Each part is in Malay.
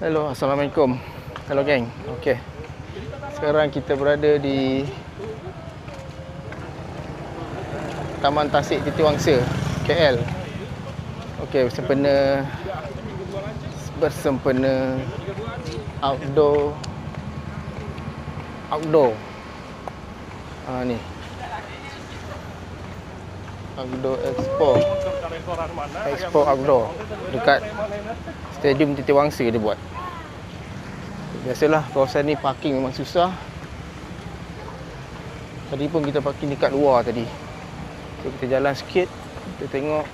Hello, Assalamualaikum. Hello geng. Okey. Sekarang kita berada di Taman Tasik Titiwangsa, KL. Okey, bersempena outdoor ni Outdoor Expo Outdoor dekat Stadium Titiwangsa dia buat. Biasalah kawasan ni parking memang susah. Tadi pun kita parking dekat luar tadi. So kita jalan sikit, kita tengok.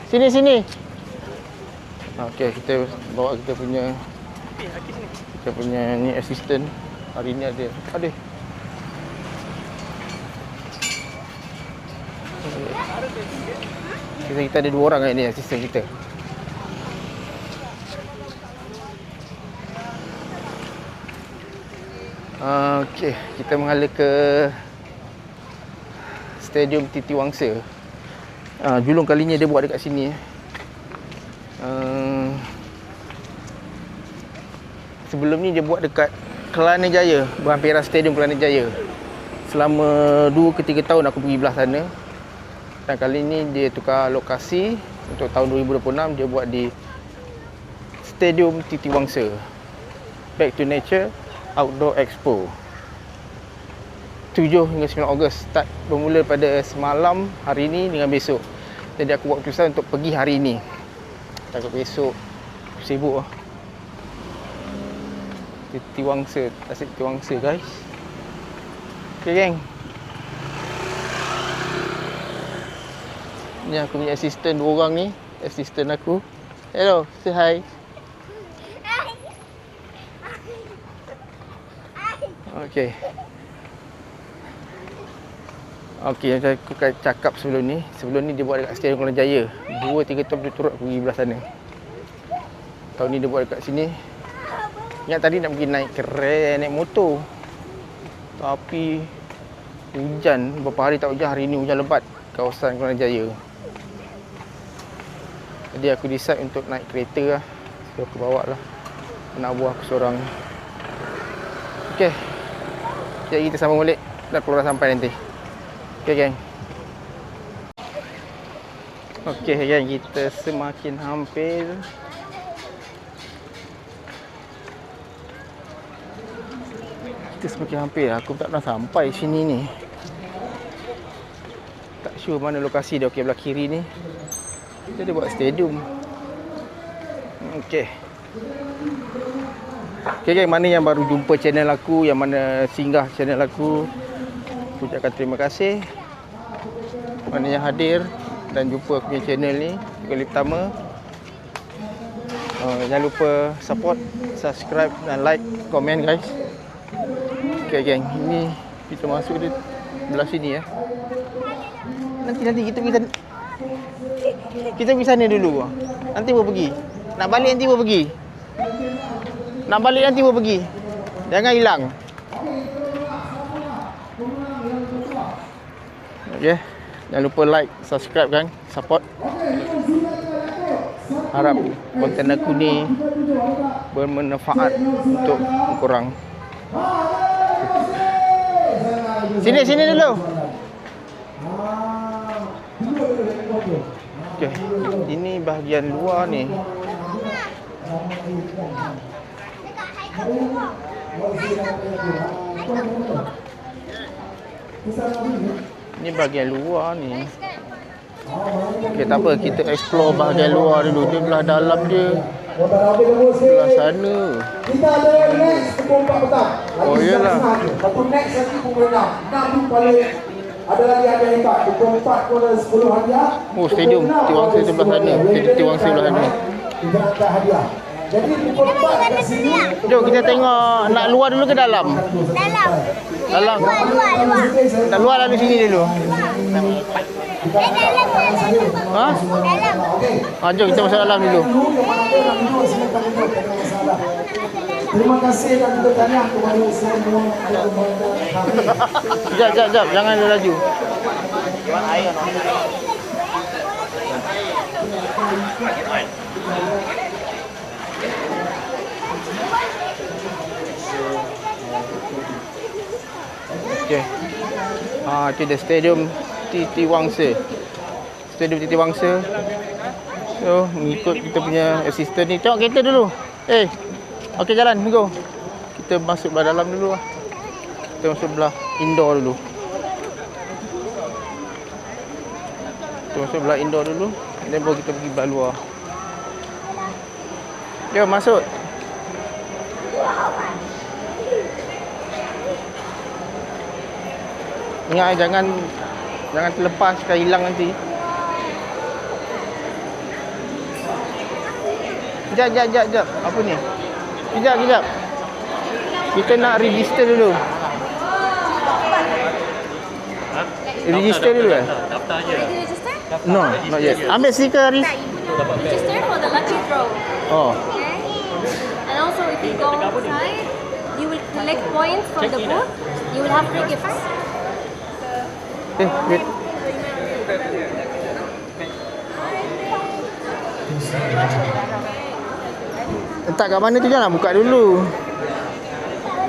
Sini. Okey, kita bawa kita punya ni assistant. Hari ni ada. Kita ada 2 orang hari ni assistant kita. Okey, kita mengalir ke Stadium Titiwangsa. Julung kalinya dia buat dekat sini. Sebelum ni dia buat dekat Kelana Jaya, berhampiran Stadium Kelana Jaya. Selama 2 ke 3 tahun aku pergi belah sana. Dan kali ni dia tukar lokasi. Untuk tahun 2026 dia buat di Stadium Titiwangsa. Back to Nature Outdoor Expo. 7 hingga 9 Ogos. Start bermula pada semalam hari ni dengan besok. Jadi aku buat keputusan untuk pergi hari ni. Takut besok sibuk lah. Titiwangsa, Tasik Titiwangsa guys. Okay geng. Ni aku punya assistant 2 orang ni. Assistant aku. Hello, say hi. Okay. Okey, yang aku cakap sebelum ni dia buat dekat Stadium Kelana Jaya. 2-3 tahun berturut aku pergi belah sana. Tahun ni dia buat dekat sini. Ingat tadi nak pergi naik keren, naik motor. Tapi hujan, beberapa hari tak hujan, hari ni hujan lebat kawasan Kelana Jaya. Jadi aku decide untuk naik kereta lah. So aku bawa lah anak buah aku seorang. Okey. Jadi kita sambung balik. Dah keluar sampai nanti. Okey geng. Okey geng, kita semakin hampir. Aku tak pernah sampai sini ni. Tak sure mana lokasi dia. Okey, belah kiri ni dia buat stadium. Okey. Okey geng, mana yang baru jumpa channel aku, yang mana singgah channel aku, aku ucapkan terima kasih. Mana yang hadir dan jumpa aku punya channel ni kali pertama, jangan lupa support, subscribe dan like, komen guys. Okay geng, ini kita masuk di belah sini ya. Nanti kita pergi sana. Kita pergi sana dulu. Nanti baru pergi. Nak balik nanti baru pergi. Jangan hilang. Okay. Jangan lupa like, subscribe kan, support. Harap konten aku ni bermanfaat untuk korang. Sini dulu. Okey, ini bahagian luar ni. Ini bahagian luar ni. Okey, tak apa, kita explore bahagian luar dulu. Dia belah dalam dia. Belah sana. Kita ada next pukul 4 petang. Oh iyalah. Satu next lagi pukul 6. 6 pun paling ada lagi hadiah hebat. Pukul 4 pun ada 10 hadiah. Oh, stadium Titiwangsa sebelah sana. Titiwangsa sebelah sana. Kita ada hadiah. Jadi pukul 4 kat sini. Jom kita tengok, nak luar dulu ke dalam? Dalam. Nak luar lalu sini dulu. Ha? Jom kita masuk dalam dulu. Terima kasih dan kita tahniah kepada semua. Sekejap, jangan laju. Okey. Itu dia stadium Titi Wangsa. Stadium Titi Wangsa. So, mengikut kita punya assistant ni. Tengok kereta dulu. Okey, jalan, go. Kita masuk belah dalam dulu lah. Kita masuk belah indoor dulu. Kita masuk belah indoor dulu. Dan baru kita pergi belah luar. Jom, masuk. Ingat jangan terlepas, kan hilang nanti. Sekejap. Apa ni? Sekejap. Kita nak register dulu. Register dulu kan? Daftar je. Ready to register? No, not yet. Ambil stiker Haris. Register for the lucky draw. Oh. Okay. And also if you go outside, you will collect points from the booth. You will have free gifts. Wait. Letak kat mana tu, jangan buka dulu.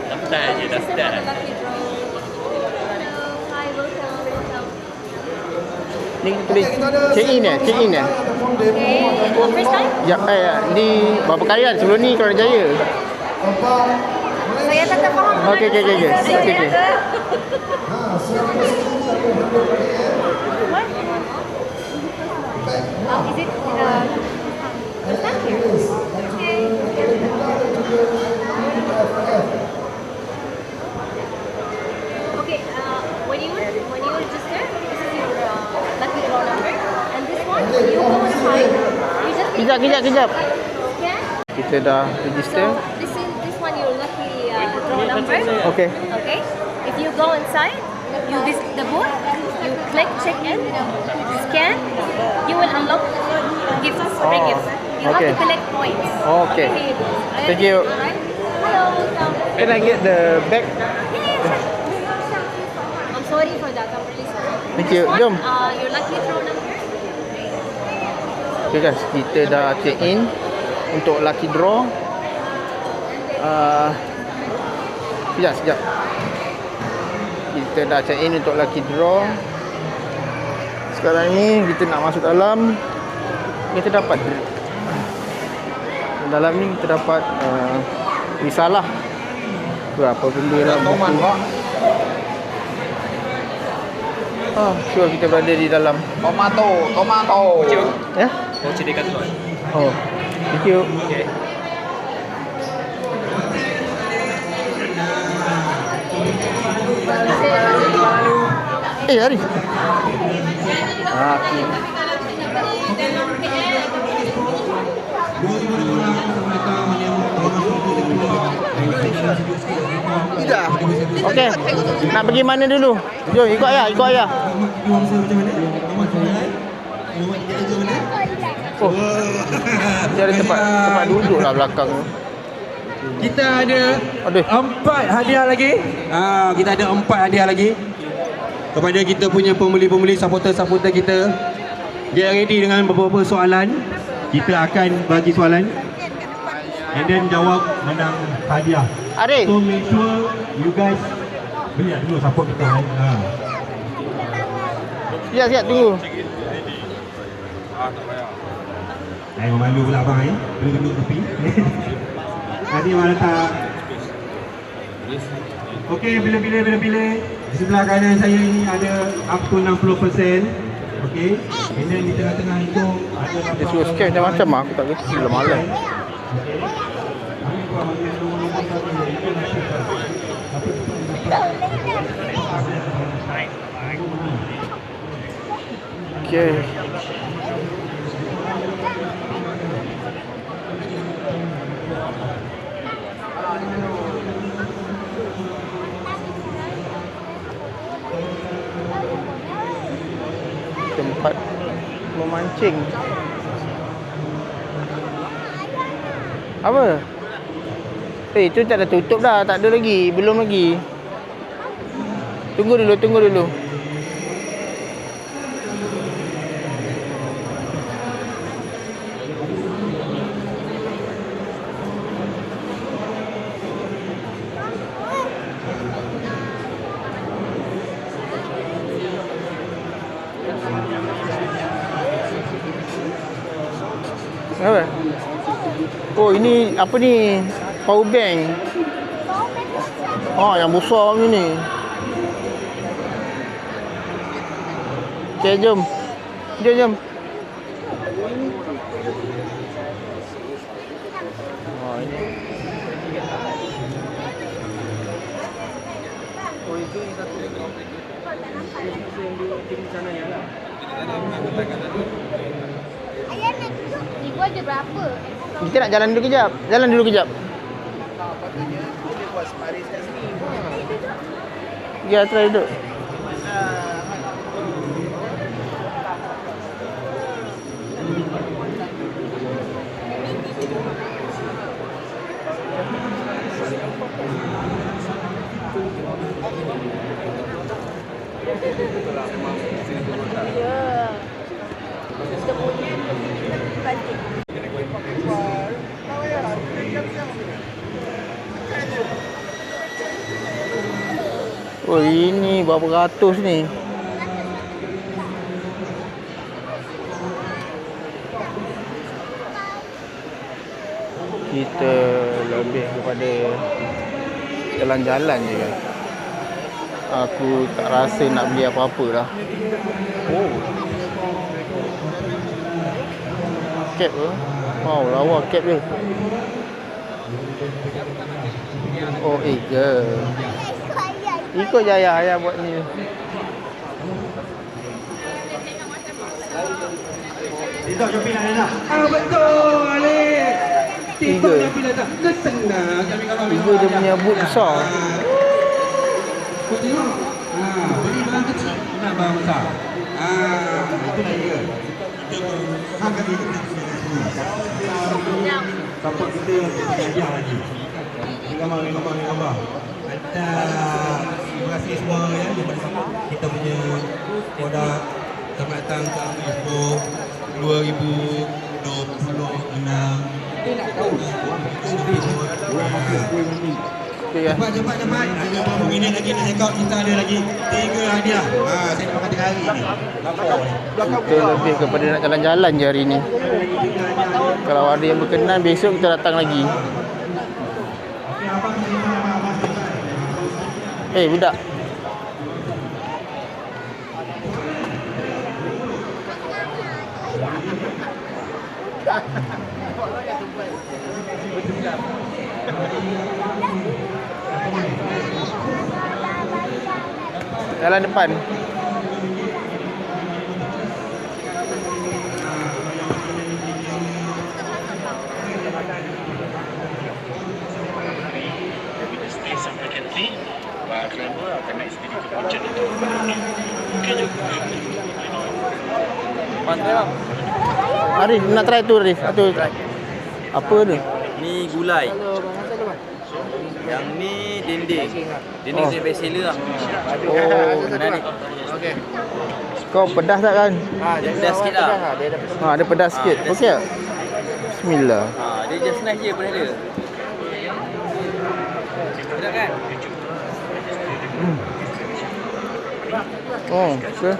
Daftar je, Register daftar. for the lucky draw. Hello. Hi, welcome. Ni tulis check in eh? Okay. First time? Ya, ni berapa kali kan sebelum ni Kelana Jaya. Saya tak faham. Okey. Okey. Is it first time here? Okay. Okay, when you register, this is your lucky draw number, and this one, when you go inside, you just Kejap. scan. Kita dah register. So this one your lucky draw number. Okey. Okay. If you go inside, you visit the booth, you click check in, scan, you will unlock gifts, free gifts. You have okay. to collect points. Okay. Thank you. Alright. Hello. Welcome. Can I get the bag? I'm sorry for that. I'm really sorry. Thank you. This one, Jom. your lucky draw number. Okay guys, kita dah check in untuk lucky draw. Sekejap. Kita dah check in untuk lucky draw. Sekarang ni kita nak masuk dalam. Kita dapat dalam ni kita dapat risalah. Berapa benda lah buku. Sure kita berada di dalam. Tomato. Ya? Voucher Decathlon. Oh. Thank you. Okay. Haris. Okay. Tidak. Okey. Nak pergi mana dulu? Jom ikut ayah. Oh. Cari tempat duduk lah belakang tu. Kita ada 4 hadiah lagi. Kita ada 4 hadiah lagi kepada kita punya pembeli-pembeli, supporter-supporter kita. Get ready dengan beberapa soalan. Kita akan bagi soalan and then jawab menang hadiah. Arif. So make sure you guys beli dulu support kita. Siap tunggu. Jangan malu pula abang Boleh duduk tepi. Tadi mana tak? Okey, bila-bila. Di sebelah kanan saya ini ada up to 60%. Okey. And then di tengah-tengah itu ada Dia suruh scan macam-macam aku tak reti lah malam. Okey. Tempat memancing. Apa? Itu tak dah tutup dah, tak ada lagi, belum lagi. Tunggu dulu. Apa? Oh, ini apa ni? Power bank. Oh, yang besar ni. Okay, jom. Jom. Oh, ini. Oh, itu yang satu. Ibu ada berapa? Kita nak jalan dulu kejap. Jalan dulu kejap. Ya, try duduk. Ya. Kita punya balik. Oh, ini berapa ratus ni? Kita lebih kepada jalan-jalan je. Aku tak rasa nak beli apa-apa dah. Oh. Cap ke? Wow, lawa cap dia. Oh, ke. Ikut je ayah buat ni. Tidak Jopi nak dah. Betul Alik. Tiga. Jopi dah. Kesenang kami kalau Tiga dia punya boot besar. Kau tengok. Beli barang kecil, nak barang besar. Itu dia. Kita hang kali support kita hadiah lagi. Ni gambar. Terima kasih semua ya yang support kita punya produk. Selamat datang ke Expo 2026. Cepat. Hanya beberapa minit lagi nak check out. Kita ada lagi 3 hadiah. Saya nak makan 3 hari ni. Kita lebih kepada nak jalan-jalan je hari ni. Kalau ada yang berkenan, besok kita datang lagi. Budak. Jalan depan. Arif, nak try tu Arif. Satu try. Apa tu? Ni gulai. Yang ni dinding. Dinding saya best seller lah. Oh, Menarik. kau pedas tak kan? Pedas sikit lah. Ada pedas sikit. Okey tak? Bismillah. Dia just nice je pada dia. Sedap kan? Oh, okey.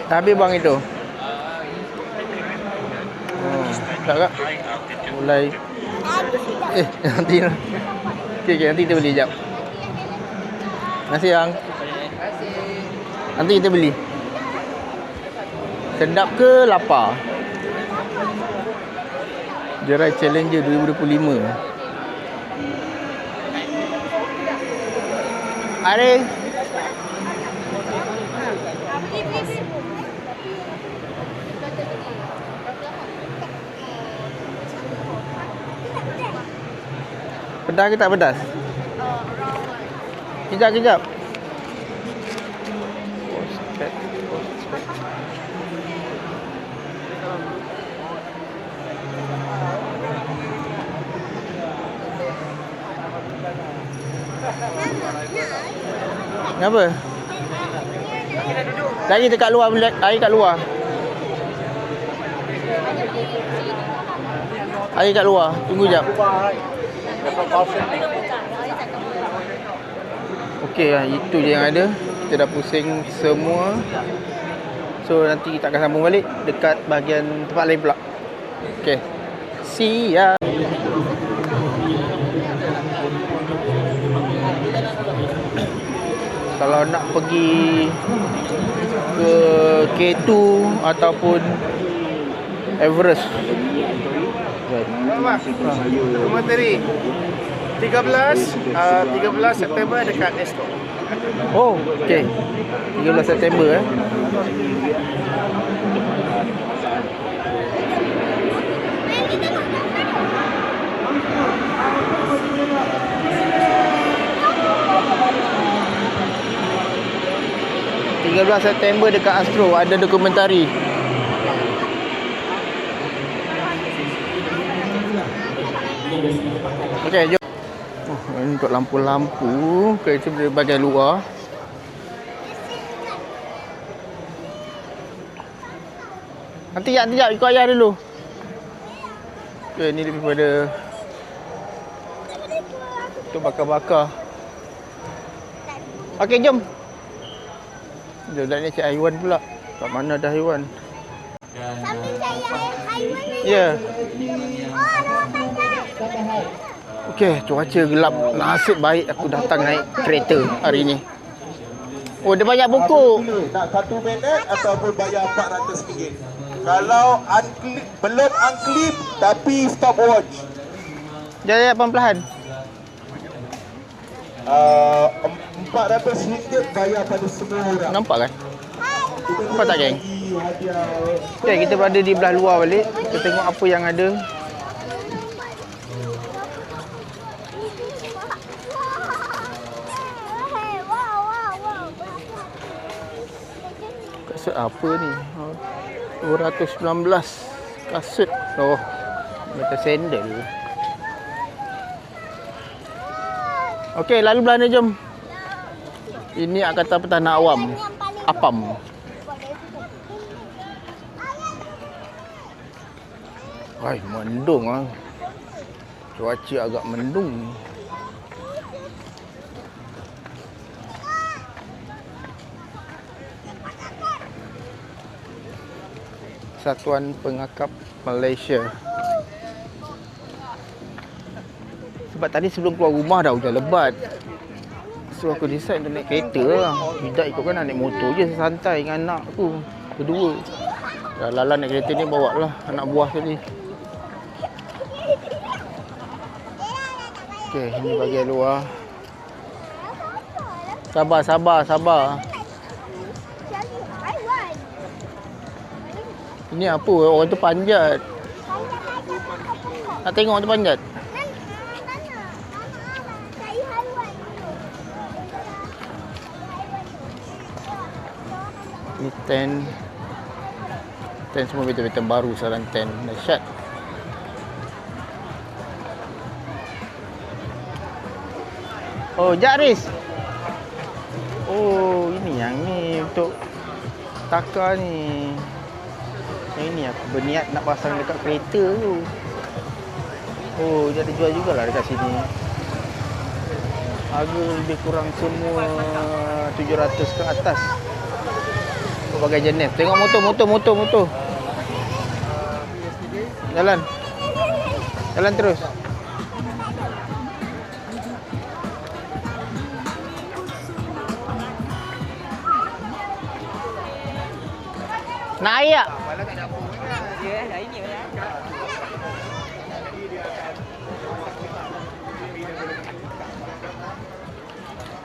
Dah habis bang itu? Tak kak? Mulai. Nanti lah. Okay, nanti kita beli sekejap. Terima kasih yang. Nanti kita beli. Sedap ke lapar? Gerai Challenger 2025. Arif. Pedas ke tak pedas? Kejap. Kenapa? Lagi dekat luar, air kat luar. Air kat luar. Tunggu jap. Okey, itu je yang ada. Kita dah pusing semua. So nanti kita akan sambung balik dekat bahagian tempat lain pula. Okey. See ya. Kalau nak pergi ke K2 ataupun Everest. Komentari 13 September dekat Esto. Oh, okey. 13 September eh. September dekat Astro ada dokumentari. Okey, jom. Oh, ini untuk lampu-lampu kereta dari bahagian luar. Nanti jap ikut ayah dulu. Okey, ni lebih pada untuk bakar-bakar. Okey, jom. Jom dah ni cik haiwan pula. Kat mana dah haiwan? Sambil saya haiwan ni. Ya. Oh, ada makanan. Okey, cuaca gelap. Nasib baik aku datang naik kereta hari ni. Oh, dia banyak buku. Nak 1 minit ataupun bayar RM400. Kalau belum unclip tapi stopwatch. Jaya pelan-pelan. RM400 bayar pada semua orang. Nampak kan? Nampak tak, geng? Okey, kita berada di belah luar balik. Kita tengok apa yang ada. Kasut apa ni? 219 kasut. Oh, macam sandal. Okey, lalu belanda jom. Ini kata petana awam. Apam. Hai, mendung ah. Cuaca agak mendung. Satuan Pengakap Malaysia. Sebab tadi sebelum keluar rumah dah hujan lebat. So aku decide untuk naik kereta lah. Tidak ikutkan nak naik motor je santai dengan anak aku berdua. Dah lalan naik kereta ni bawa lah anak buah tadi. Okey, ini bahagian luar. Sabar. Ini apa? Orang tu panjat. Nak tengok orang tu panjat? Ni tent semua betul-betul baru sekarang tent. Dahsyat. Oh, Jaris. Oh, ini yang ni untuk takar ni. Yang ini aku berniat nak pasang dekat kereta tu. Oh, dia ada jual jugalah dekat sini. Harga lebih kurang semua 700 ke atas. Berbagai jenis. Tengok motor. Jalan terus. Nak air tak?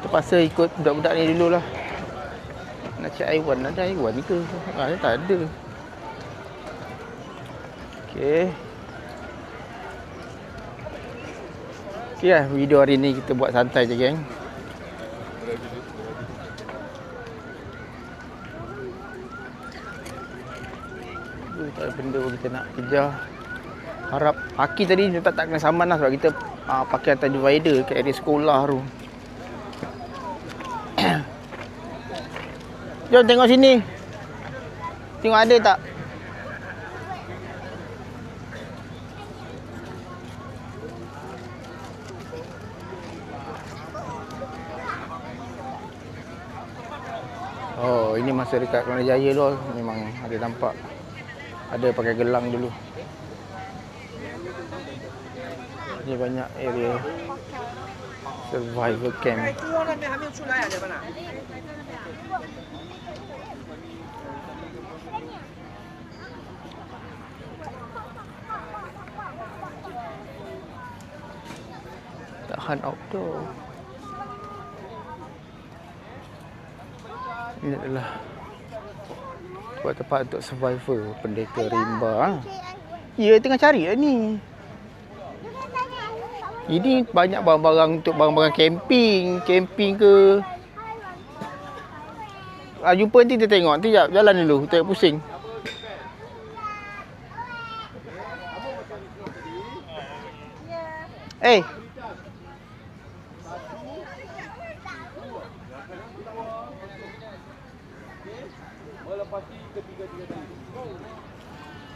Terpaksa ikut budak-budak ni dulu lah. Nak cek haiwan. Ada haiwan ke? Tak ada. Okey. Okey lah, video hari ni kita buat santai je, geng. Tak ada benda pun kita nak kejar. Harap Aki tadi dia tak kena saman lah sebab kita pakai atas divider kat area sekolah tu. Jom tengok sini. Tengok ada tak? Oh, ini masa dekat Kelana Jaya tu memang ada nampak. Ada pakai gelang dulu. Ni banyak area survival camp. Tahan outdoor. Ini adalah buat tempat untuk survivor pendekar rimba. Ya, tengah cari lah ni. Ini banyak barang-barang untuk barang-barang camping. Camping ke. Jumpa nanti kita tengok. Nanti jap, jalan dulu. Tengok pusing.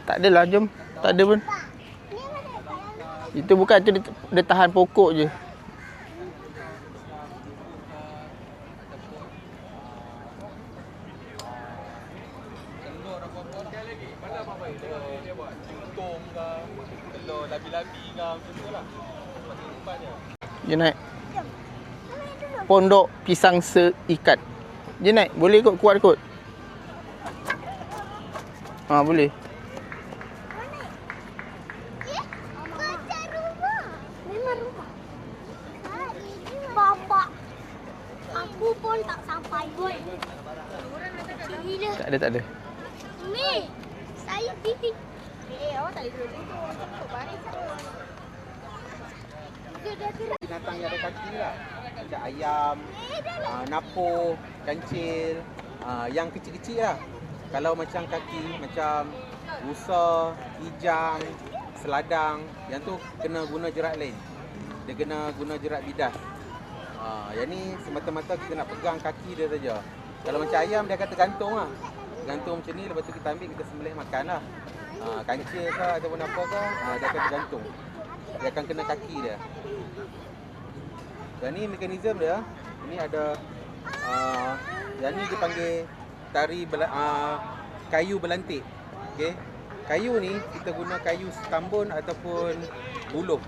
Tak adalah, jom. Tak ada pun. Itu bukan, tu dia tahan pokok je. Dia naik. Pondok pisang seikat. Dia naik. Boleh kot, kuat kot. Boleh. Aku pun tak sampai pun. Tak ada. Mi, saya titik. Awak tak boleh duduk. Binatang yang ada kaki lah. Macam ayam, napur, kancil, yang kecil-kecil lah. Kalau macam kaki, macam rusa, hijang, seladang, yang tu kena guna jerat lain. Dia kena guna jerat bidas. Yang ni semata-mata kita nak pegang kaki dia saja. Kalau macam ayam dia akan tergantung lah. Tergantung macam ni, lepas tu kita ambil, kita sembelih makan lah. Kancil ke ataupun apa ke, dia akan tergantung. Dia akan kena kaki dia. Dan ni mekanisme dia. Ini ada yang ni dipanggil tari kayu berlantik. Okey. Kayu ni kita guna kayu stambun ataupun buluh.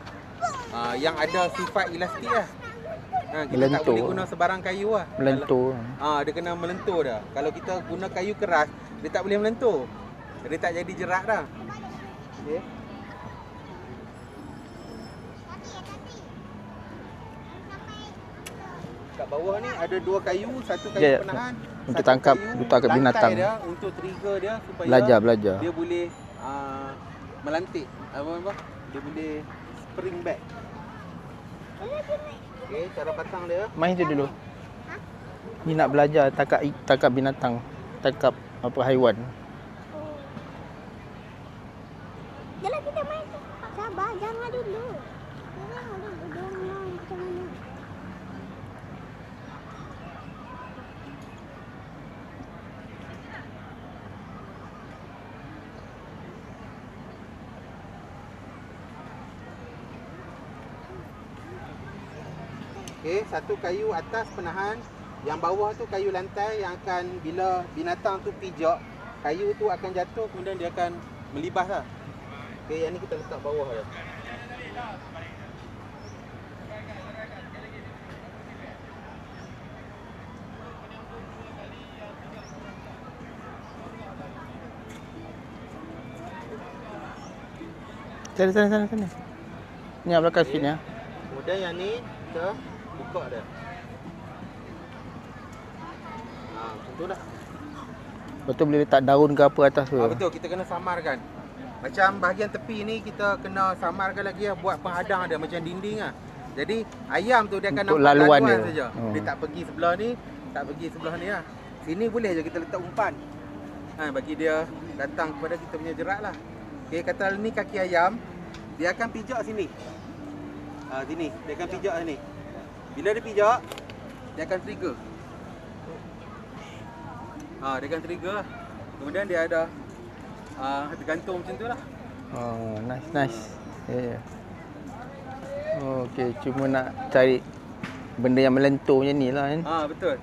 Yang ada sifat elastik lah. Kita tak boleh guna sebarang kayu lah. Melentur. Dia kena melentur dah. Kalau kita guna kayu keras, dia tak boleh melentur. Dia tak jadi jerat dah. Okey. Kat bawah ni ada dua kayu, satu kayu penahan, untuk tangkap binatang dia, untuk trigger dia supaya belajar. Dia boleh melantik. Apa? Dia boleh spring back. Okey, cara pasang dia. Main tu dulu. Ni nak belajar tangkap binatang, tangkap apa haiwan. Jalan kita main tu. Sabar, jangan dulu. Jangan macam mana. Okey, satu kayu atas penahan, yang bawah tu kayu lantai yang akan bila binatang tu pijak, kayu tu akan jatuh kemudian dia akan melibas lah. Okey, yang ni kita letak bawah dia. Sana. Ni yang belakang sikit ni. Kemudian yang ni kita buka dia. Macam tu dah. Betul boleh letak daun ke apa atas tu. Betul, kita kena samarkan. Macam bahagian tepi ni kita kena samarkan lagi lah, buat penghadang dia macam dinding lah. Jadi ayam tu dia akan untuk nampak laluan dia saja. Dia tak pergi sebelah ni, tak pergi sebelah ni lah. Sini boleh je kita letak umpan. Bagi dia datang kepada kita punya jerat lah. Okay, kata ni kaki ayam, dia akan pijak sini. Sini, dia akan pijak sini. Bila dia pijak, dia akan trigger. Dia akan trigger lah. Kemudian dia ada tergantung macam tu lah. Nice. Yeah. Okey, cuma nak cari benda yang melentur macam ni lah kan. Betul.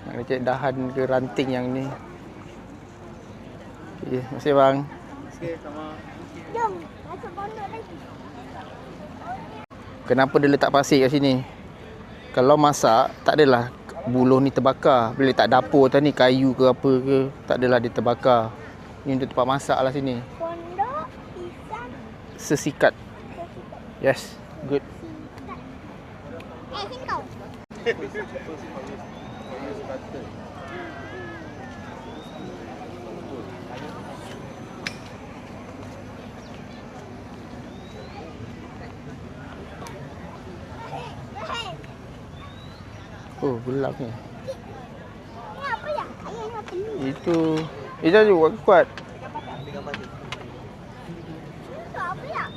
Nak cek dahan ke ranting yang ni. Okay, terima kasih bang. Jom, masuk pondok lagi. Kenapa dia letak pasir kat sini? Kalau masak, tak adalah buluh ni terbakar. Bila letak dapur tadi, kayu ke apa ke, tak adalah dia terbakar. Ni untuk tempat masak lah sini. Pondok pisang Sesikat. Yes, good. sini kau. Oh, gelap ni. Ni apa ya? Ayah ni apa ni? Itu juga kuat. Itu apa ya?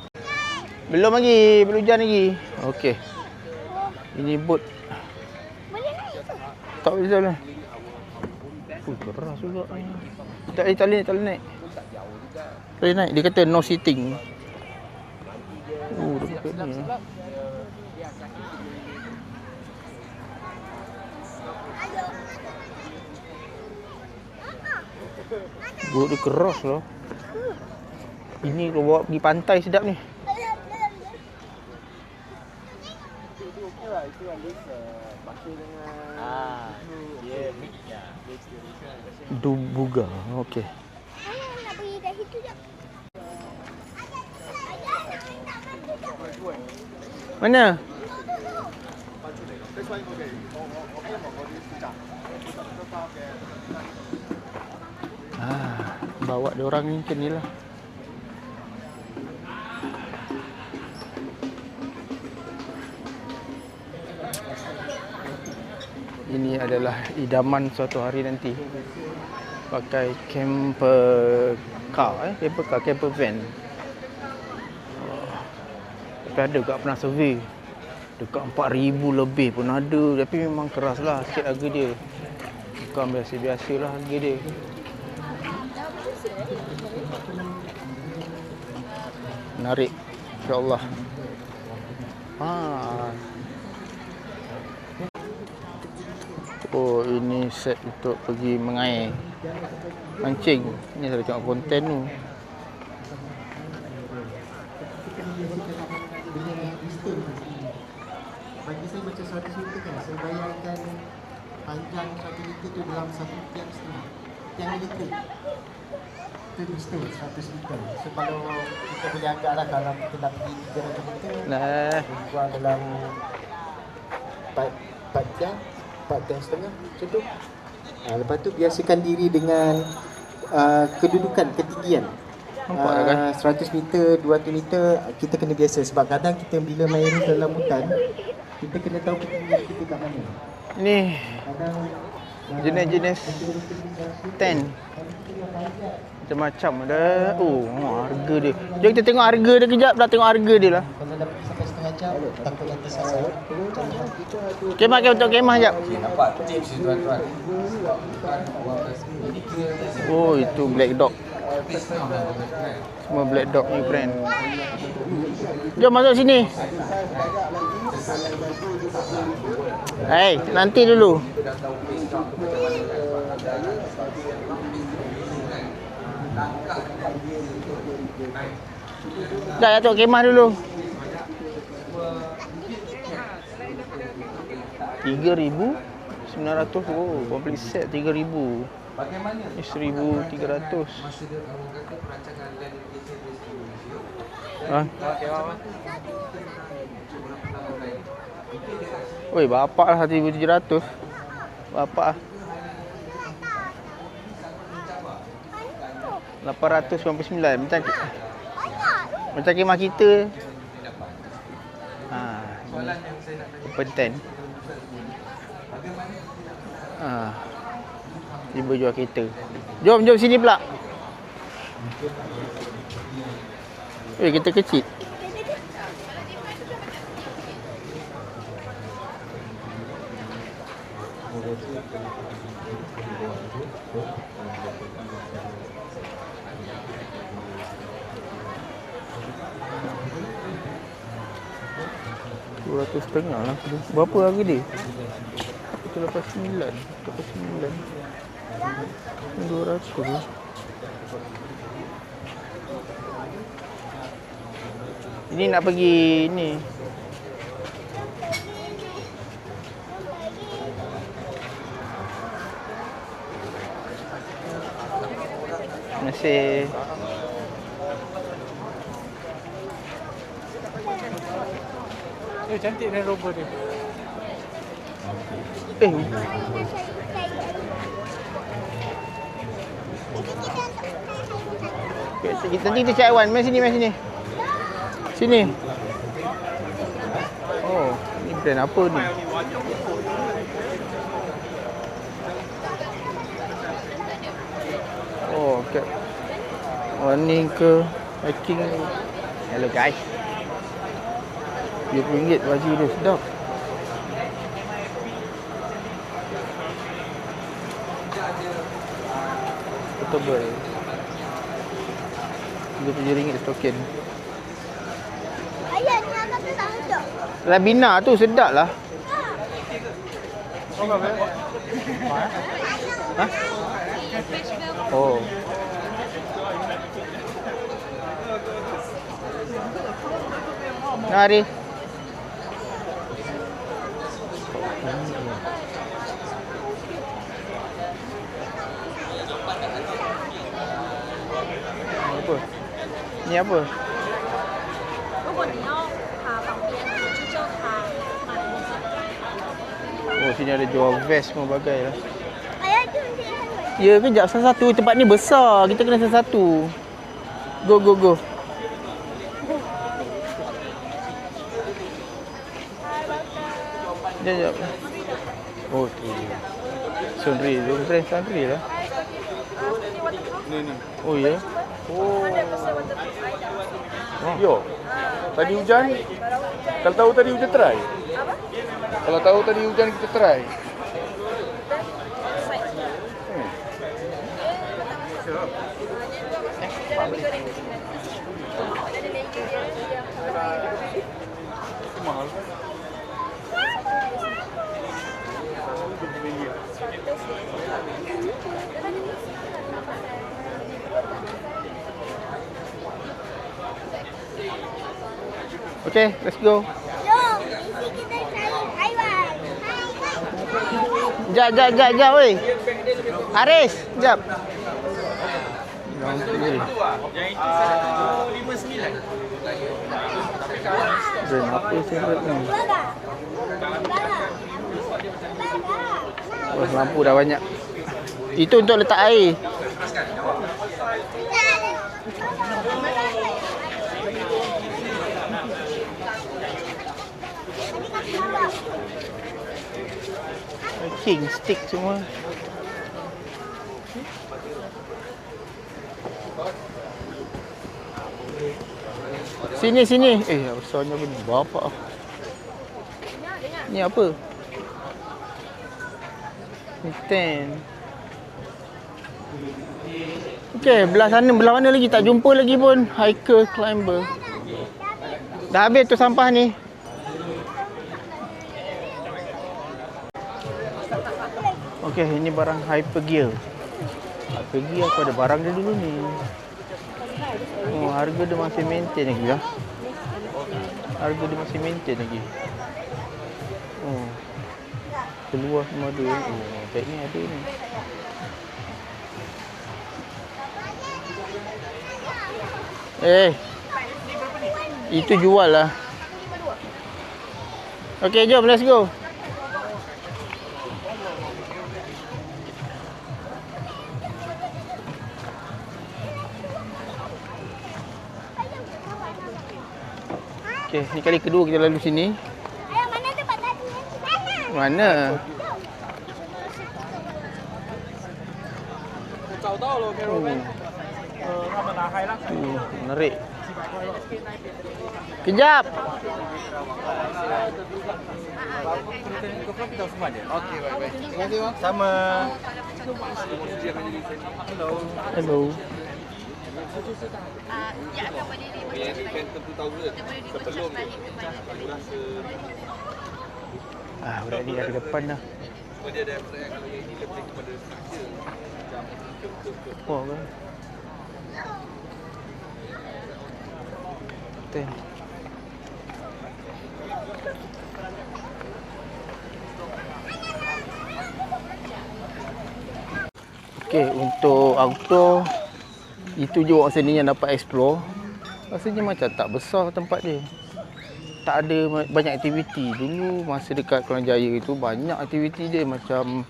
Belum lagi, belum hujan lagi. Okey. Ini bot. Boleh naik tu? Tak boleh jalan. Keras juga. Tak boleh naik. Tak boleh naik. Dia kata no sitting. Oh, dekat ni. Bot dia keras lah. Ini kalau bawa pergi pantai sedap ni. Dubuga. Okey. Ayah nak pergi kat situ jap. Mana? Bawa dia orang ni macam ni lah. Ini adalah idaman suatu hari nanti. Pakai camper car, camper van. Tapi ada kat pernah survey. Dekat 4,000 lebih pun ada. Tapi memang keras lah sikit harga dia. Bukan biasa-biasa lah harga dia. Menarik. InsyaAllah. Oh, ini set untuk pergi mengair. Mancing. Ni saya tengok konten tu. Bagi saya macam 100 meter kan, saya bayarkan panjang 1 meter tu dalam 1.5 tiang elektrik. Itu distance 100 meter. So kalau kita boleh anggap lah kalau kita nak pergi 300 meter, kurang dalam 4 tiang, 4 tiang setengah macam tu. Lepas tu biasakan diri dengan kedudukan, ketinggian. 100 meter, 200 meter kita kena biasa sebab kadang kita bila main dalam hutan kita kena tahu ketinggian kita kat mana. Ni jenis-jenis tent macam-macam ada. Oh, harga dia. Jom kita tengok harga dia kejap. Dah tengok harga dia lah. Kalau dah pergi sampai setengah jam takut nanti sasar. Kemah untuk kemah jap. Nampak tips tuan-tuan. Oh, itu black dog. Semua black dog ni friend. Jom masuk sini. Hey, nanti dulu. Dah tengok kemah dulu. 3,900. Oh, complete set 3,000. Ni 1,300. Oi, bapak lah 1,700. Bapak 899 macam kemah kita. Open tent. Tiba jual kereta. Jom sini pula. Kereta kecil. RM200 lah. Berapa harga dia? 189. 200 lah. Ini nak pergi ni. Masih Cantik dan robo dia. Nanti kita cari Wan. Mari sini, mari sini. Sini. Oh, ni brand apa ni? Oh, kat warning ke hiking. Hello guys. RM20 baju dia sedap. Portable. RM30 token. Ayah ni anak tu tak ada. Labina tu sedap lah. Ha? Oh. Mari. Apa? Ni apa? Oh, sini ada jual vest semua bagai lah. Ayah tu dia. Ya, kejap satu-satu. Tempat ni besar. Kita kena satu-satu. Go, go, go. Sekejap. Oh, tu. Sunri. Dia brand Sunri lah. Ni. Oh, ya? Oh. Yo. Tadi hujan. Kalau tahu tadi hujan try. Apa? Kalau tahu tadi hujan kita try. Mahal. Okay, let's go. Jom, isi kita cari haiwan. Jap, weh. Haris, jap. Yang itu 159. Brand apa favorite ni? Oh, lampu dah banyak. Itu untuk letak air. King stick semua. Sini. Besarnya pun bapak. Ni apa? Ni 10. Okey, belah mana lagi tak jumpa lagi pun hiker climber. Dah habis tu sampah ni. Okey, ini barang Hypergear. Hypergear aku ada barang dia dulu ni. Oh, harga dia masih maintain lagi lah. Harga dia masih maintain lagi. Oh. Keluar semua ada. Oh, beg ni ada ni. Itu jual lah. Okey, jom let's go. Okey, ni kali kedua kita lalu sini. Ayah, mana tempat tadi? Mana? Menarik. Kejap. Okey, baik. Terima kasih, Bang. Sama. Hello. Budak ni dah ke depan dah. Dia ada kalau yang ini lebih kepada structure. Wah kan. Betul. Okey, untuk outdoor itu je orang sini yang dapat explore. Rasanya macam tak besar tempat dia. Tak ada banyak aktiviti. Dulu masa dekat Kelang Jaya itu banyak aktiviti dia, macam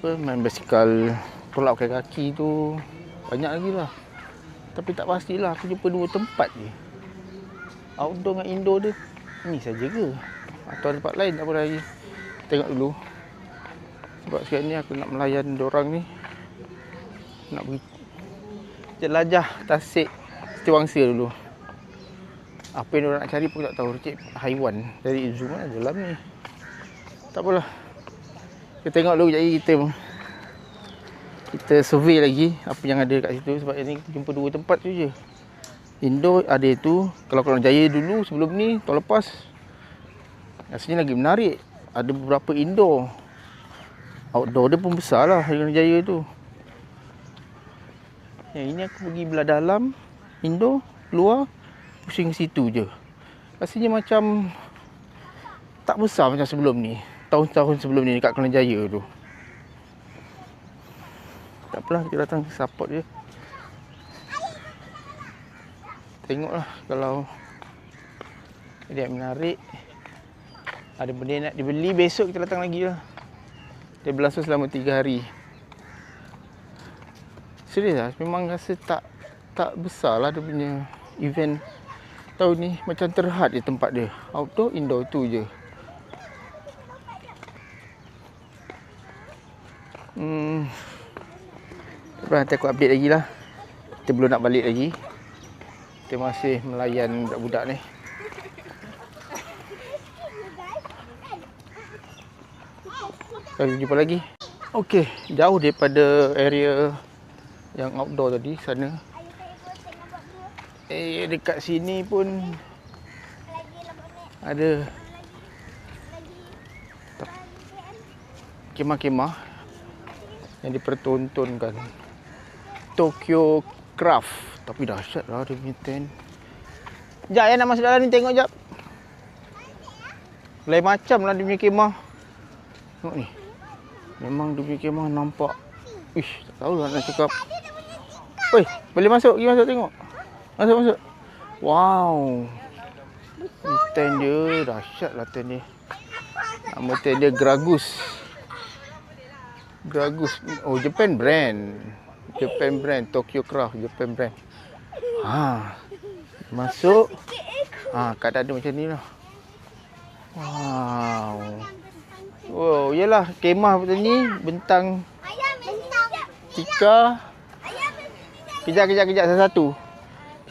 main basikal, pull up kaki tu. Banyak lagi lah. Tapi tak pastilah, aku jumpa 2 tempat je. Outdoor dengan indoor dia ni saja ke? Atau ada tempat lain tak apa lagi. Tengok dulu. Sebab sekarang ni aku nak melayan diorang ni. Nak pergi jelajah Tasik Setiawangsa dulu. Apa yang diorang nak cari pun tak tahu. Cik haiwan dari zoo mana dalam ni. Tak apalah. Kita tengok dulu kejap lagi, kita survey lagi apa yang ada kat situ. Sebab ni kita jumpa 2 tempat tu je. Indoor ada tu. Kalau Kelang Jaya dulu sebelum ni, tahun lepas, rasanya lagi menarik. Ada beberapa indoor. Outdoor dia pun besar lah Kelang Jaya tu. Yang ini aku pergi belah dalam, indoor, luar, pusing ke situ je. Rasanya macam tak besar macam sebelum ni. Tahun-tahun sebelum ni dekat Kelang Jaya tu. Tak apalah, kita datang support je. Tengoklah kalau dia menarik, ada benda nak dibeli, besok kita datang lagi lah. Dia berlangsung selama 3 hari. Serius lah, memang rasa tak besar lah dia punya event tahun ni. Macam terhad je tempat dia. Outdoor, indoor tu je. Nanti aku update lagi lah. Kita belum nak balik lagi. Kita masih melayan budak-budak ni. Kita jumpa lagi. Okey, jauh daripada area yang outdoor tadi sana. Dekat sini pun ada kemah-kemah yang dipertontonkan. Tokyo Craft. Tapi dahsyat lah dia punya tent. Sekejap ya, nak masuk dalam ni tengok sekejap. Lain macam lah dia punya kemah. Tengok ni. Memang dia punya kemah nampak. Ish, tak tahulah nak cakap. Oi, boleh masuk? Pergi masuk tengok. Masuk. Wow. Ni tent dia. Dahsyat lah tent dia. Nama tent dia Gragus. Oh, Japan brand. Tokyo Craft, Japan brand. Masuk. Kat dada macam ni lah. Wow, yelah kemah macam ni, bentang tikar. Kejap satu-satu.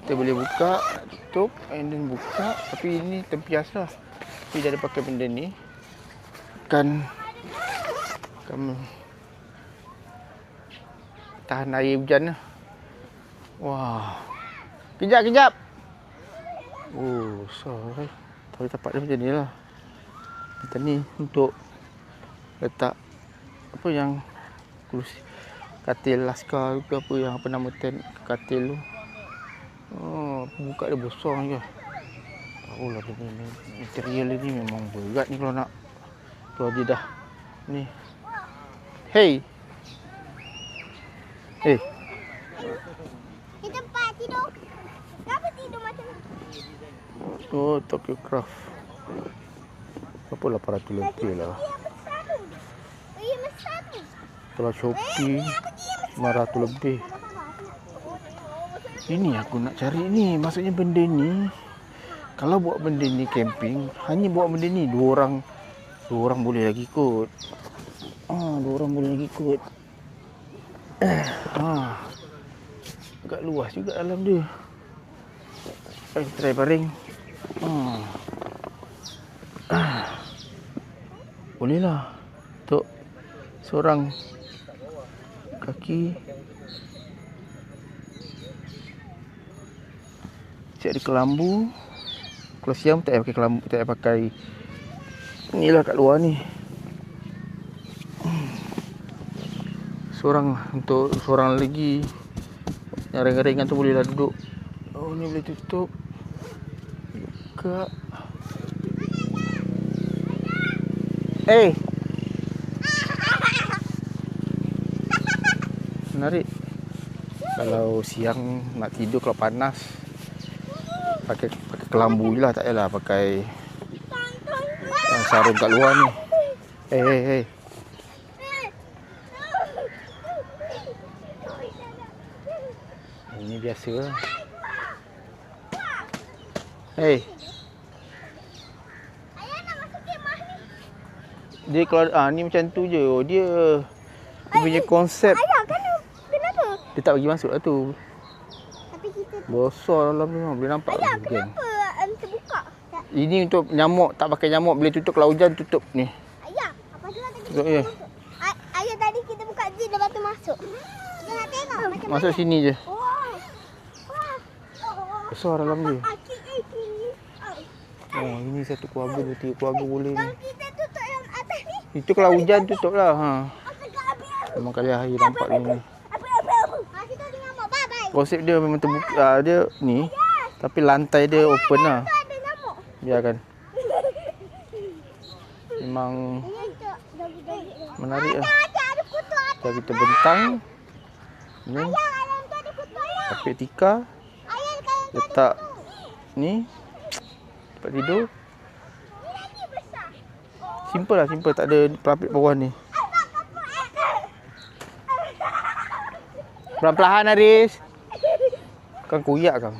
Kita boleh buka, tutup, and then buka. Tapi ini tempias lah. Tapi dia ada pakai benda ni. Kan tahan air hujan lah. Wah. Kejap. Oh, besar. Tapi tempat dia macam ni lah. Macam ni untuk letak apa yang kursi, katil laskar ke apa yang apa nama tent katil tu. Buka dia besar je. Tahulah dia ni material ni memang berat ni kalau nak. Tu aja dah. Ni. Hey. Di tempat tidur. Kenapa tidur macam ni? Oh, Tokyo Craft. Berapa 800 lebih lah. Kalau Shopee 500 lebih. Ini aku nak cari ni. Maksudnya benda ni, kalau buat benda ni camping, hanya buat benda ni dua orang boleh lagi kot. Dua orang boleh lagi kot. Agak luas juga dalam dia. Kita try baring. Boleh lah. Untuk seorang kaki. Cik ada kelambu. Kalau siang tak payah pakai kelambu, tak payah pakai. Inilah kat luar ni. Untuk seorang lagi. Yang ringan-ringan tu bolehlah duduk. Oh, ni boleh tutup. Buka. Menarik. Kalau siang nak tidur, kalau panas pakai kelambu je lah, tak payahlah pakai sarung kat luar ni. Ini biasa lah. Dia kalau ni macam tu je. Dia punya konsep. Kenapa? Dia tak bagi masuk lah tu. Tapi kita Besar dalam ni, boleh nampak. Ayah, kenapa terbuka? Ini untuk nyamuk, tak pakai nyamuk, boleh tutup. Kalau hujan tutup ni. Ayah, apa tu tadi Tutup je. Ayah tadi kita buka je, lepas tu masuk. Kita nak tengok macam Masuk mana. sini je. Wah. Besar dalam dia. Oh, ini satu keluarga, 3 keluarga boleh ni. Kalau kita tutup yang atas ni. Itu kalau hujan tutup lah. Memang kali hari nampak ni. Kita dengar mak, bye-bye. Konsep dia memang terbuka. Dia ni. Tapi lantai dia open lah. Ada nyamuk. Biarkan. Memang menarik lah. Ada kutu. Kalau kita bentang. Ni. Ayam tu ada kutu. Kapit tikar. Letak ni. Tempat tidur. Simple lah, simple. Tak ada pelapik bawah ni. Perlahan-lahan Haris. Kang koyak kang.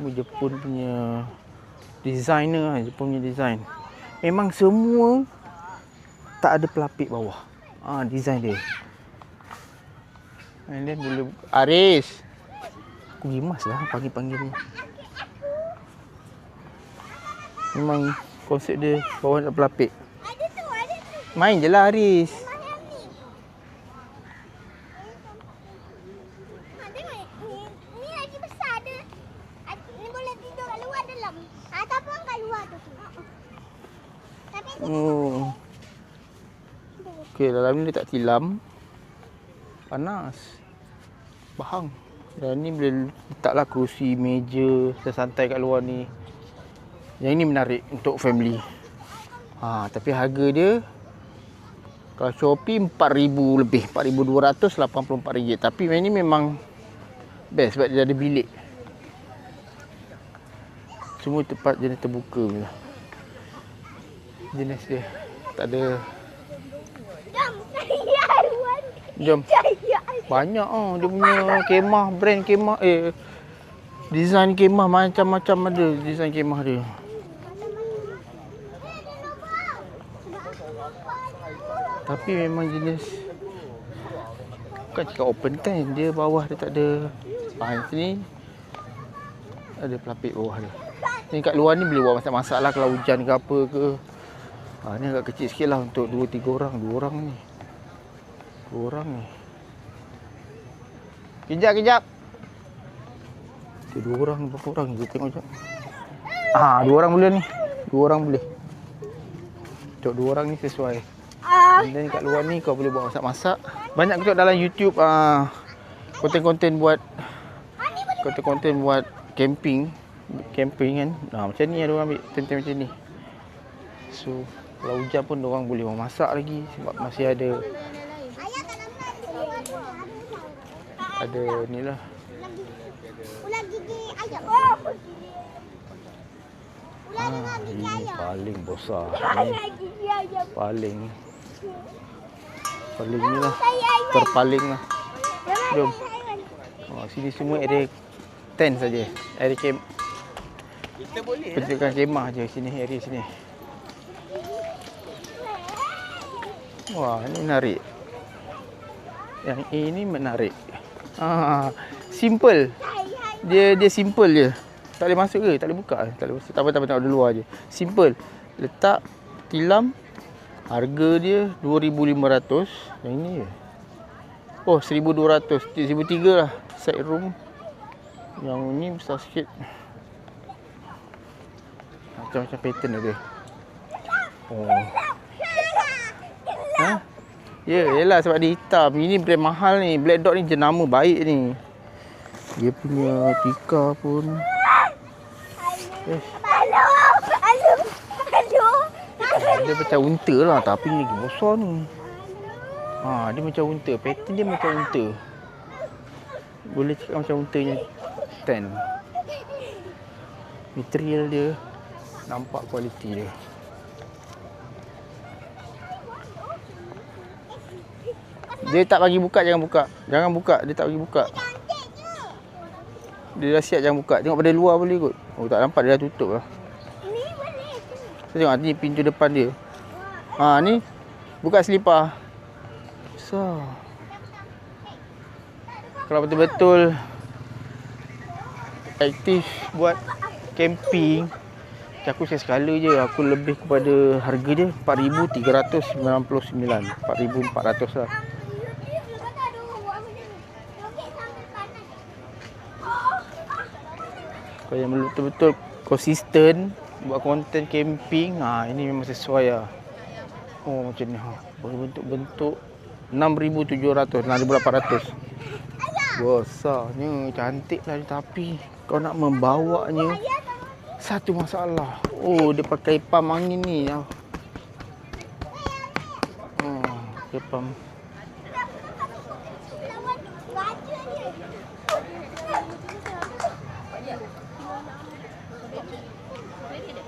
Ini Jepun punya designer lah. Jepun punya design. Memang semua tak ada pelapik bawah. Design dia. And then boleh Haris. Aku gimas lah panggil-panggil ni. Memang konsep dia bawah tak pelapik. Main je lah Haris. Ni lagi besar ada. Ni boleh tidur kat luar dalam. Ataupun kat luar tu. Tapi Okey, dalam ni dia tak tilam. Panas. Bahang. Dan ni boleh letaklah kerusi, meja, santai kat luar ni. Yang ini menarik untuk family. Tapi harga dia kalau Shopee 4,000 lebih, RM4,284. Tapi yang ni memang best sebab dia ada bilik. Semua tempat jenis terbuka punya. Jenis dia tak ada. Jom. Banyak dia punya kemah, brand kemah, design kemah macam-macam ada design kemah dia. Tapi memang jenis bukan cakap open tent, dia bawah dia tak ada. Sini ada pelapik bawah dia. Ni kat luar ni boleh buat masak-masak lah kalau hujan ke apa ke. Ni agak kecil sikit lah untuk 2-3 orang. 2 orang ni. 2 orang ni. Kejap. Itu 2 orang, berapa orang? Kita tengok sekejap. 2 orang boleh ni. 2 orang boleh. Untuk 2 orang ni sesuai. Dan kat luar ni kau boleh buat masak-masak. Banyak aku tengok dalam YouTube konten-konten buat camping kan. Macam ni ada orang ambil tent macam ni. So kalau hujan pun orang boleh masak lagi sebab masih ada ni lah. ular gigi ayam. Ular dengan gigi Ini ayam. paling besar. Ular gigi ayam. Paling ni lah. Terpaling lah. Jom. Sini semua area tent saja. Area camp. Kita boleh Pencegahan kemah je sini, area sini. Wah, ini menarik. Yang ini menarik. Simple. Dia simple je. Tak boleh masuk ke? Tak boleh buka. Tak boleh masuk. Tak apa tengok di luar je. Simple. Letak tilam. Harga dia 2,500. Yang ini je. Oh, 1,200. 1,300 lah. Side room. Yang ni besar sikit. Macam-macam pattern ada. Ya, yelah sebab dia hitam. Ini brand mahal ni. Black Dog ni jenama baik ni. Dia punya tikar pun. Dia macam unta lah, tapi ni lagi besar ni. Dia macam unta. Pattern dia macam unta. Boleh cakap macam untanya tan. Material dia, nampak kualiti dia. Dia tak bagi buka, jangan buka. Jangan buka, dia tak bagi buka. Dia dah siap, jangan buka. Tengok pada luar boleh kot. Oh, tak nampak, dia dah tutup lah. Saya tengok ni pintu depan dia. Ni buka selipar. Besar. Kalau betul-betul aktif buat camping, aku share skala je. Aku lebih kepada harga dia 4,399. 4,400 lah. Kalau yang betul-betul konsisten buat konten camping, ini memang sesuai lah. Oh macam ni, bentuk-bentuk 6,700, 6,800. Besarnya, cantik lah, tapi kau nak membawanya satu masalah. Oh, dia pakai pam angin ni. Pakai pam.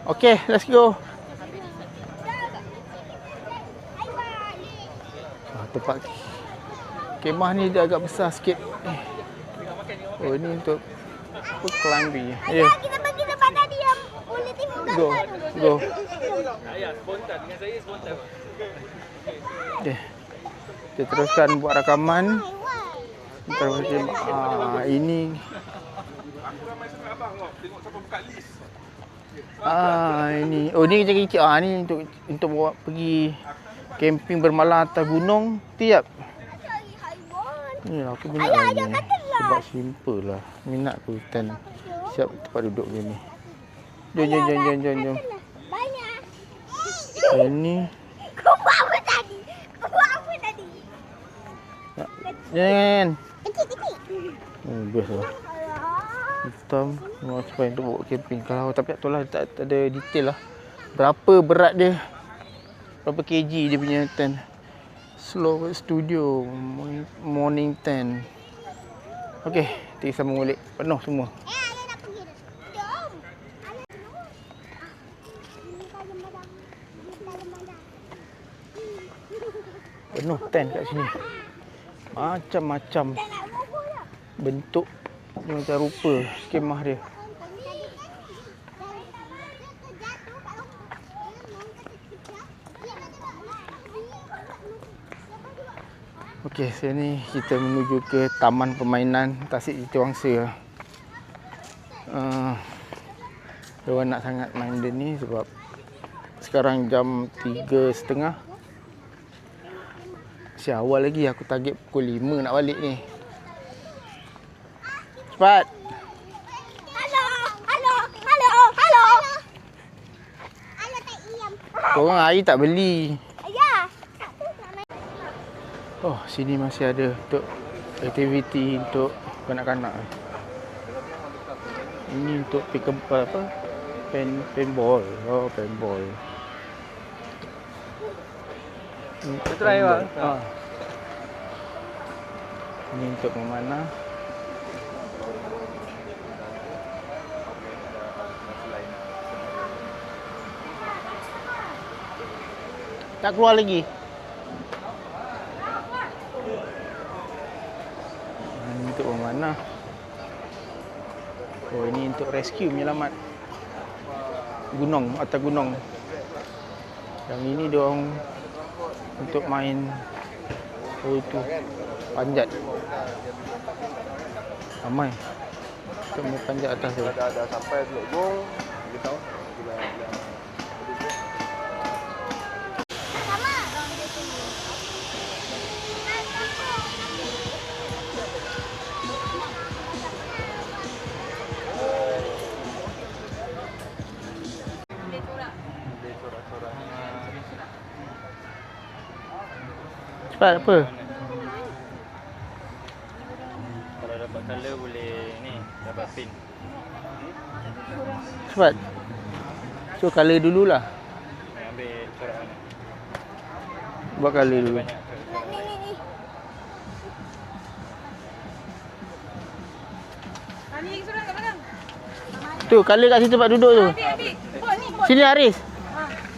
Okay, let's go. Tempat kemah ni dia agak besar sikit. Oh, ini untuk climbing. Ya. Yeah. Kita pergi tempat tadi yang boleh tengok gambar. Go. Spontan dengan saya spontan. Okay. Kita teruskan buat rakaman. Ini. Ini. Oh, ni kecil-kecil. Ni untuk bawa pergi camping bermalam atas gunung. Tiap. Ni aku minat lah ni. Sebab simple lah. Minat aku tent. Siap tempat duduk macam ni. Jom. Banyak. Ini. Kau buat apa tadi? Jangan. Kecil. Best lah. Hitam. Memang supaya untuk bawa camping. Kalau tapi tak tahu lah. Tak ada detail lah. Berapa berat dia. Berapa kg dia punya tent. Slow Studio Morning tent. Okey, kita sambung balik. Penuh semua. Ayah nak pergi dah. Jom. Penuh tent kat sini. Macam-macam bentuk, macam rupa kemah dia. Okey, sini kita menuju ke Taman Permainan Tasik Setiawangsa. Diorang nak sangat main dia ni sebab sekarang jam 3.30. Masih awal lagi, aku target pukul 5 nak balik ni. Cepat. Halo. Tak iam. Korang air tak beli. Ayah. Oh, sini masih ada untuk aktiviti untuk kanak-kanak. Ini untuk paintball. Oh, paintball. Kita try lah. Ini untuk memanah. Tak keluar lagi. Ini untuk memanah. Oh, ini untuk rescue, menyelamat gunung, atas gunung. Yang ini diorang untuk main itu panjat. Ramai untuk main panjat atas tu. Dah sampai Selokong, kita tahu. Cepat apa? Kalau dapat colour boleh ni, dapat pin. Cepat. So colour dululah. Ambil corak mana? Buat colour dulu. Banyak corak. Tu colour kat situ tempat duduk tu. Sini Haris.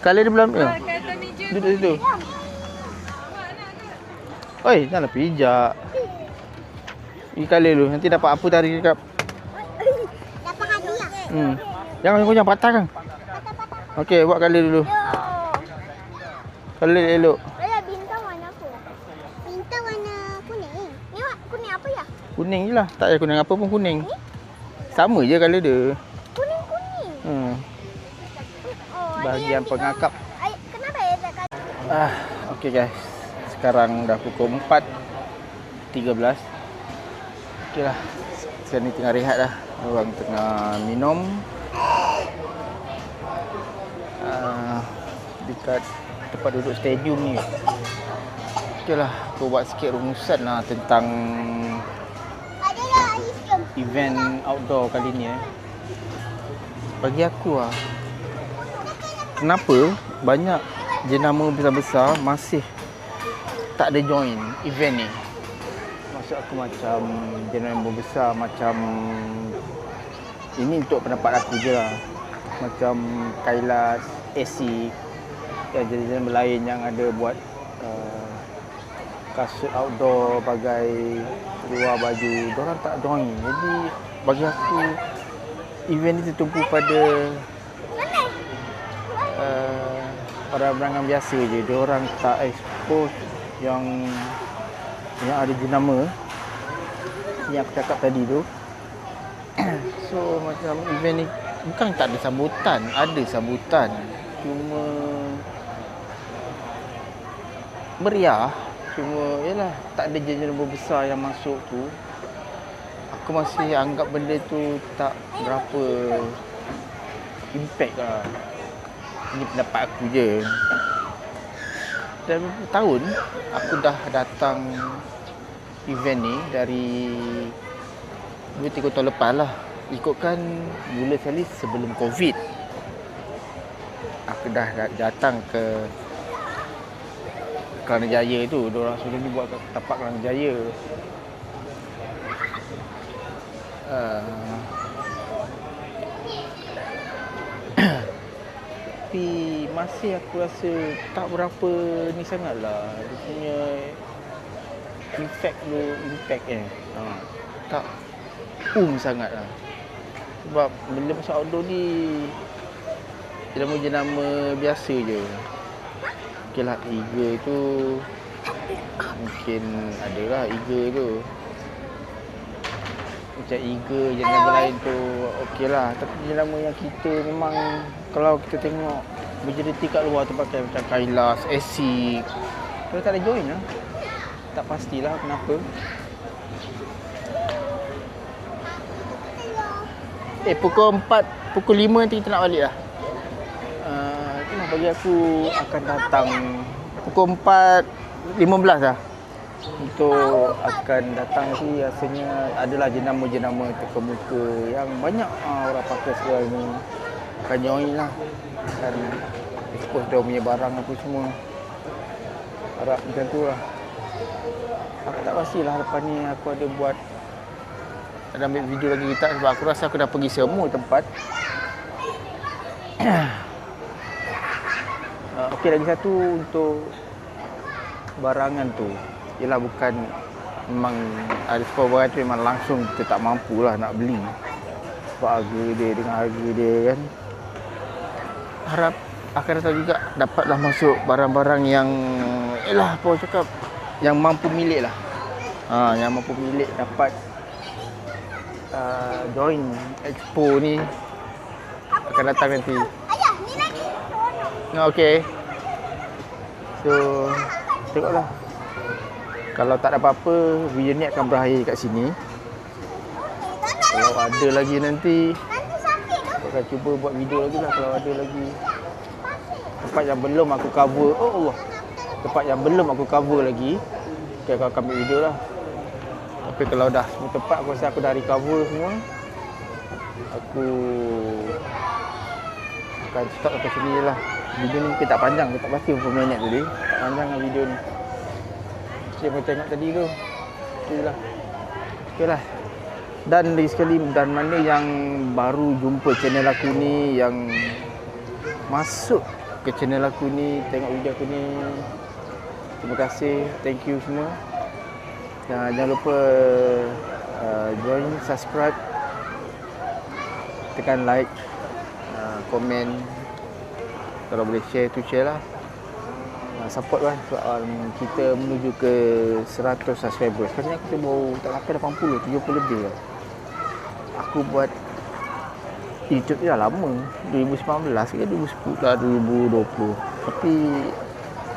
Colour dia belum. Duduk situ. Oi, janganlah pijak. Pergi colour dulu. Nanti dapat apa tarik dekat. Dapat hadiah. Jangan patah kan. Okey, buat colour dulu. Colour elok. Ayah, bintang warna apa? Bintang warna kuning. Ni kuning apa ya? Kuning je lah. Tak payah kuning apa pun kuning. Sama je colour dia. Kuning-kuning. Bahagian pengakap. Kenapa ya tak kata? Okey guys. Sekarang dah pukul 4.13. Okey lah. Sekarang ni tengah rehat dah. Orang tengah minum. Dekat tempat duduk stadium ni. Okey lah. Aku buat sikit rumusan lah tentang event outdoor kali ni. Bagi aku lah, kenapa banyak jenama besar-besar masih tak ada join event ni? Maksud aku macam jenama besar macam ini untuk pendapat aku je lah. Macam Kailas, Asics, jenama lain yang ada buat kasut outdoor bagai luar baju, diorang tak join. Jadi bagi aku event ni tertumpu pada barang-barang biasa je. Diorang tak expose yang ada jenama yang aku cakap tadi tu. So macam event ni bukan tak ada sambutan, ada sambutan, cuma meriah. Cuma yalah, tak ada jenama besar yang masuk tu. Aku masih anggap benda tu tak berapa impact lah. Ini pendapat aku je. Dan beberapa tahun aku dah datang event ni dari 2-3 tahun lepas lah. Ikutkan mula sekali sebelum Covid. Aku dah datang ke Kelana Jaya tu. Diorang sudah ni buat kat tapak Kelana Jaya. Tapi masih aku rasa tak berapa ni sangat lah. Dia punya impact tak sangat lah. Sebab benda pasal outdoor ni jenama-jenama biasa je. Okey lah, Eagle tu mungkin adalah Eagle tu. Macam Eagle, jenama lain tu okey lah. Tapi jenama yang kita memang kalau kita tengok majoriti kat luar tu pakai macam Kailas, Asics, kita tak ada join lah. Tak pastilah kenapa. Pukul 4, pukul 5 nanti kita nak balik lah. Itulah bagi aku akan datang pukul 4.15 lah. Untuk akan datang ni rasanya adalah jenama-jenama terkemuka yang banyak orang pakai sekarang ni akan join lah. Dan expose dia punya barang apa semua. Harap macam tu lah. Aku tak pastilah lepas ni aku ada ambil video lagi tak, sebab aku rasa aku dah pergi semua tempat. Okey, lagi satu untuk barangan tu. Ialah bukan memang ada sebuah barang tu memang langsung kita tak mampu lah nak beli. Sebab harga dia dengan harga dia kan. Harap akan datang juga dapatlah masuk barang-barang yang apa orang cakap, yang mampu milik lah. Yang mampu milik dapat join expo ni akan datang nanti. Ayah, ni lagi. Okey. So tengoklah. Kalau tak ada apa-apa, video ni akan berakhir kat sini. Kalau ada lagi nanti aku akan cuba buat video lagi lah. Kalau ada lagi tempat yang belum aku cover. Oh Allah. tempat yang belum aku cover lagi, okay, aku akan ambil video lah. Tapi kalau dah semua tempat aku rasa aku dah recover semua, aku akan stop sampai sini je lah. Video ni mungkin tak panjang, aku tak pasti berapa minit tadi. Tak panjang lah video ni. Saya pun tengok tadi tu. Itulah. Okey lah. Dan lagi sekali, dan mana yang baru jumpa channel aku ni, yang masuk ke channel aku ni, tengok video aku ni, terima kasih, thank you semua. Dan jangan lupa join, subscribe, tekan like, komen, kalau boleh share tu share lah. Support kan, sebab kita menuju ke 100 subscribers. Sekarang ni kita baru tak sampai 80, 70 lebih lah. Aku buat YouTube ni dah lama, 2019 ke 2010 dah 2020. Tapi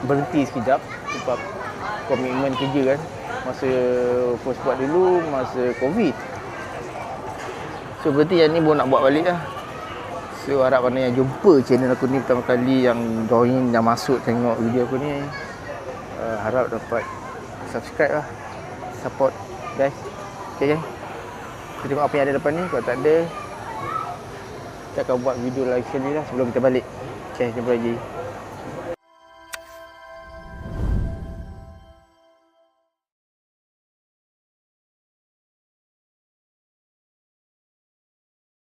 berhenti sekejap sebab komitmen kerja kan. Masa first buat dulu masa Covid. So berarti yang ni baru nak buat balik lah. So harap mana yang jumpa channel aku ni pertama kali, yang join, yang masuk tengok video aku ni, harap dapat subscribe lah, support guys. Okay guys, kita tengok apa yang ada depan ni. Kalau tak ada, kita akan buat video lagi sekali lah sebelum kita balik. Okay, jumpa lagi.